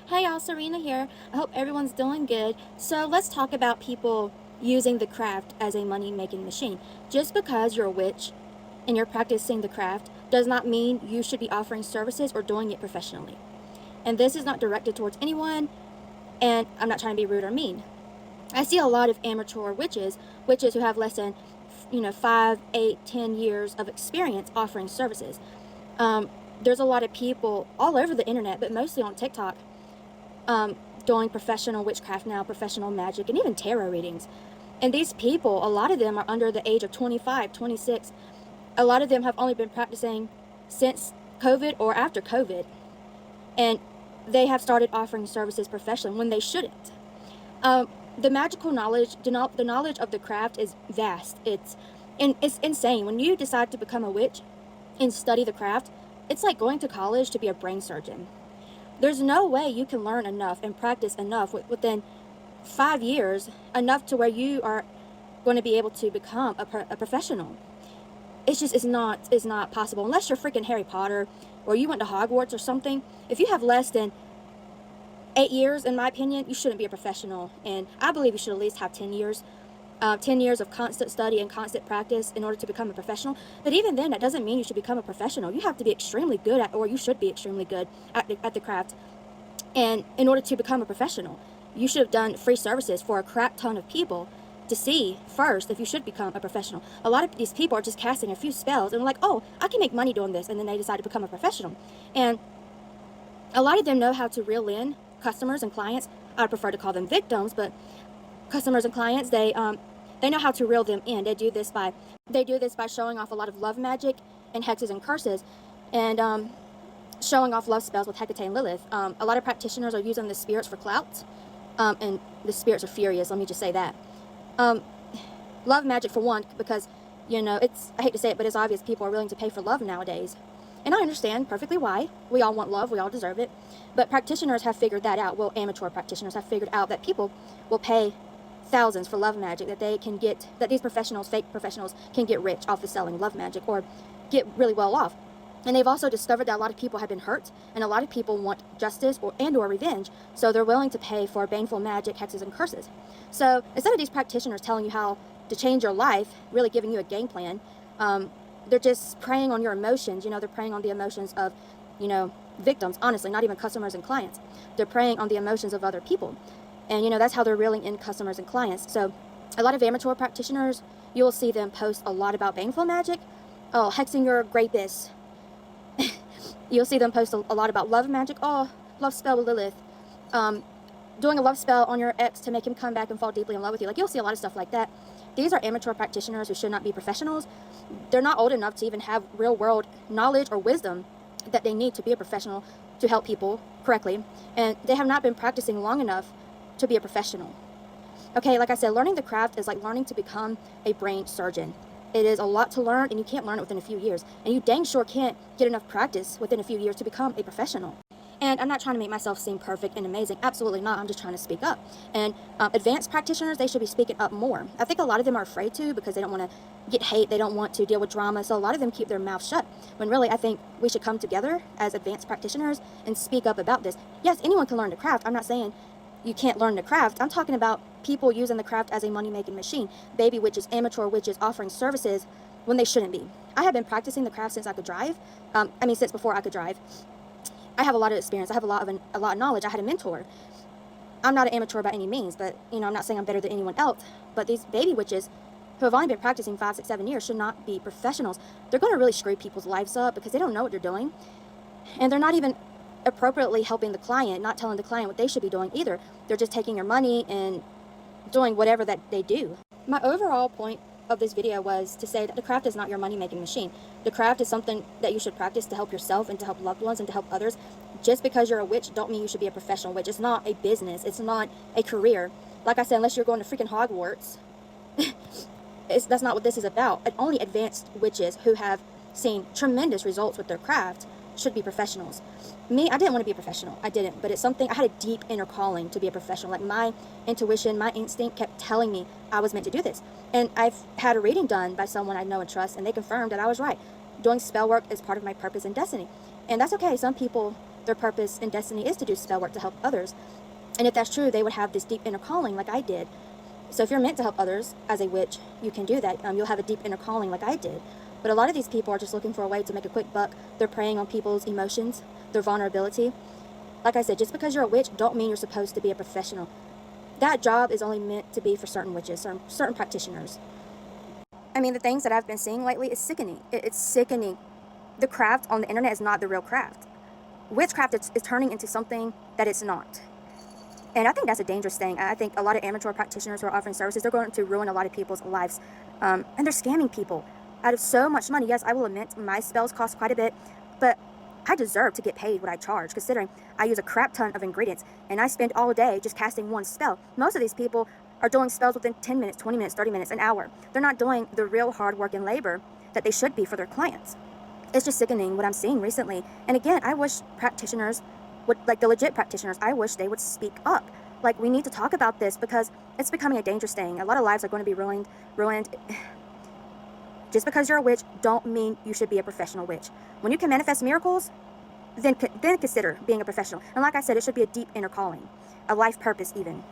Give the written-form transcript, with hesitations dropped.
Hey y'all, Serena here. I hope everyone's doing good. So let's talk about people using the craft as a money-making machine. Just because you're a witch and you're practicing the craft does not mean you should be offering services or doing it professionally. And this is not directed towards anyone, and I'm not trying to be rude or mean. I see a lot of amateur witches who have less than 5, 8, 10 years of experience offering services. There's a lot of people all over the internet, but mostly on TikTok, doing professional witchcraft now, professional magic, and even tarot readings. And these people, a lot of them are under the age of 25, 26. A lot of them have only been practicing since COVID or after COVID. And they have started offering services professionally when they shouldn't. The magical knowledge, the knowledge of the craft is vast. It's insane. When you decide to become a witch and study the craft, it's like going to college to be a brain surgeon. There's no way you can learn enough and practice enough within 5 years, enough to where you are going to be able to become a professional. It's not possible unless you're freaking Harry Potter or you went to Hogwarts or something. If you have less than 8 years, in my opinion, you shouldn't be a professional. And I believe you should at least have 10 years. 10 years of constant study and constant practice in order to become a professional. But even then, that doesn't mean you should become a professional. You have to be extremely good at, or you should be extremely good at the craft. And in order to become a professional, you should have done free services for a crap ton of people to see first if you should become a professional. A lot of these people are just casting a few spells and like, oh, I can make money doing this. And then they decide to become a professional. And a lot of them know how to reel in customers and clients. I prefer to call them victims, but customers and clients, they know how to reel them in. They do this by showing off a lot of love magic and hexes and curses, and showing off love spells with Hecate and Lilith. A lot of practitioners are using the spirits for clout, and the spirits are furious. Let me just say that. Love magic for one, because I hate to say it, but it's obvious people are willing to pay for love nowadays. And I understand perfectly why. We all want love. We all deserve it. But practitioners have figured that out. Well, amateur practitioners have figured out that people will pay thousands for love magic, that these professionals, fake professionals, can get rich off of selling love magic or get really well off. And they've also discovered that a lot of people have been hurt, and a lot of people want justice or revenge, so they're willing to pay for baneful magic, hexes, and curses. So instead of these practitioners telling you how to change your life, really giving you a game plan, they're just preying on your emotions. They're preying on the emotions of, victims, honestly, not even customers and clients. They're preying on the emotions of other people. And, that's how they're reeling in customers and clients. So a lot of amateur practitioners, you will see them post a lot about baneful magic. Oh, hexing your rapist. You'll see them post a lot about love magic. Oh, love spell with Lilith. Doing a love spell on your ex to make him come back and fall deeply in love with you. Like, you'll see a lot of stuff like that. These are amateur practitioners who should not be professionals. They're not old enough to even have real world knowledge or wisdom that they need to be a professional to help people correctly. And they have not been practicing long enough to be a professional. Okay, like I said, learning the craft is like learning to become a brain surgeon. It is a lot to learn, and you can't learn it within a few years. And you dang sure can't get enough practice within a few years to become a professional. And I'm not trying to make myself seem perfect and amazing. Absolutely not. I'm just trying to speak up. And advanced practitioners, they should be speaking up more. I think a lot of them are afraid to because they don't want to get hate. They don't want to deal with drama. So a lot of them keep their mouth shut. When really, I think we should come together as advanced practitioners and speak up about this. Yes, anyone can learn the craft. I'm not saying you can't learn the craft. I'm talking about people using the craft as a money-making machine. Baby witches, amateur witches offering services when they shouldn't be. I have been practicing the craft since I could drive. Since before I could drive. I have a lot of experience. I have a lot of knowledge. I had a mentor. I'm not an amateur by any means, but I'm not saying I'm better than anyone else. But these baby witches who have only been practicing 5, 6, 7 years should not be professionals. They're going to really screw people's lives up because they don't know what they're doing. And they're not even appropriately helping the client, not telling the client what they should be doing either. They're just taking your money and doing whatever that they do. My overall point of this video was to say that the craft is not your money-making machine. The craft is something that you should practice to help yourself and to help loved ones and to help others. Just because you're a witch don't mean you should be a professional witch. It's not a business. It's not a career. Like I said, unless you're going to freaking Hogwarts, that's not what this is about. And only advanced witches who have seen tremendous results with their craft should be professionals. Me, I didn't want to be a professional. I didn't, but it's something, I had a deep inner calling to be a professional. Like my intuition, my instinct kept telling me I was meant to do this. And I've had a reading done by someone I know and trust, and they confirmed that I was right. Doing spell work is part of my purpose and destiny. And that's okay. Some people their purpose and destiny is to do spell work to help others. And if that's true, they would have this deep inner calling like I did. So if you're meant to help others as a witch, you can do that. You'll have a deep inner calling like I did. But a lot of these people are just looking for a way to make a quick buck. They're preying on people's emotions, their vulnerability. Like I said, just because you're a witch, don't mean you're supposed to be a professional. That job is only meant to be for certain witches, certain practitioners. I mean, the things that I've been seeing lately is sickening. It's sickening. The craft on the internet is not the real craft. Witchcraft is turning into something that it's not. And I think that's a dangerous thing. I think a lot of amateur practitioners who are offering services, they're going to ruin a lot of people's lives. And they're scamming people out of so much money. Yes, I will admit my spells cost quite a bit, but I deserve to get paid what I charge, considering I use a crap ton of ingredients and I spend all day just casting one spell. Most of these people are doing spells within 10 minutes, 20 minutes, 30 minutes, an hour. They're not doing the real hard work and labor that they should be for their clients. It's just sickening what I'm seeing recently. And again, I wish practitioners would, like the legit practitioners, I wish they would speak up. Like, we need to talk about this because it's becoming a dangerous thing. A lot of lives are going to be ruined. Just because you're a witch, don't mean you should be a professional witch. When you can manifest miracles, then consider being a professional. And like I said, it should be a deep inner calling, a life purpose even.